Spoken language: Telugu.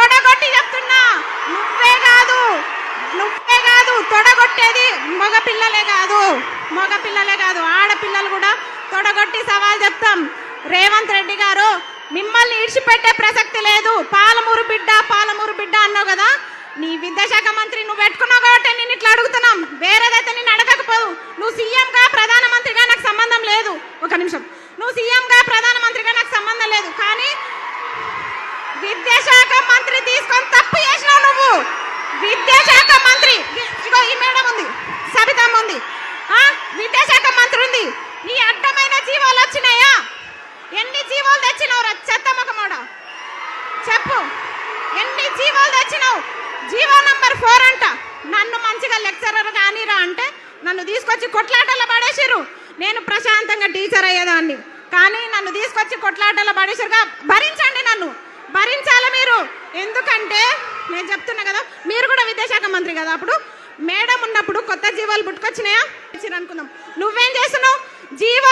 తొడగొట్టి చెప్తున్నా, నువ్వే కాదు తొడగొట్టేది మగపిల్లలే కాదు ఆడపిల్లలు కూడా తొడగొట్టి సవాల్ చెప్తాం. రేవంత్ రెడ్డి గారు, మిమ్మల్ని ఇడిచిపెట్టే ప్రసక్తి లేదు. పాలమూరు బిడ్డ అన్నావు కదా, నీ విద్యాశాఖ మంత్రి నువ్వు పెట్టుకున్నావు కాబట్టి నేను ఇట్లా అడుగుతున్నాం. వేరేదైతే నేను అడగకపోదు. నువ్వు సీఎంగా ప్రధానమంత్రిగా నాకు సంబంధం లేదు. ఒక నిమిషం, నువ్వు సీఎంగా ప్రధానమంత్రిగా నాకు సంబంధం లేదు. కానీ విద్యాశాఖ మంత్రి తీసుకొని తప్పు చేసినావు నువ్వు. విద్యాశాఖ మంత్రి, ఇగో ఈ మేడం ఉంది, సబితమ్మ ఉంది, విద్యాశాఖ మంత్రి ఉంది. నీ అడ్డమైన జీవోలు వచ్చినాయా? ఎన్ని జీవోలు తెచ్చినావు రా చెత్తమ్మకమోడ? చెప్పు, ఎన్ని జీవోలు తెచ్చినావు? జీవో నంబర్ 4 అంట. నన్ను మంచిగా లెక్చరర్ కానీరా అంటే నన్ను తీసుకొచ్చి కొట్లాటలో పడేసిర్రు. నేను ప్రశాంతంగా టీచర్ అయ్యేదాన్ని, కానీ నన్ను తీసుకొచ్చి కొట్లాటలో పడేసిరుగా. భరించండి, నన్ను భరించాలి మీరు. ఎందుకంటే నేను చెప్తున్నా కదా, మీరు కూడా విద్యాశాఖ మంత్రి కదా, అప్పుడు మేడం ఉన్నప్పుడు కొత్త జీవోలు పుట్టుకొచ్చినాయా అనుకుందాం. నువ్వేం చేస్తున్నావు? జీవో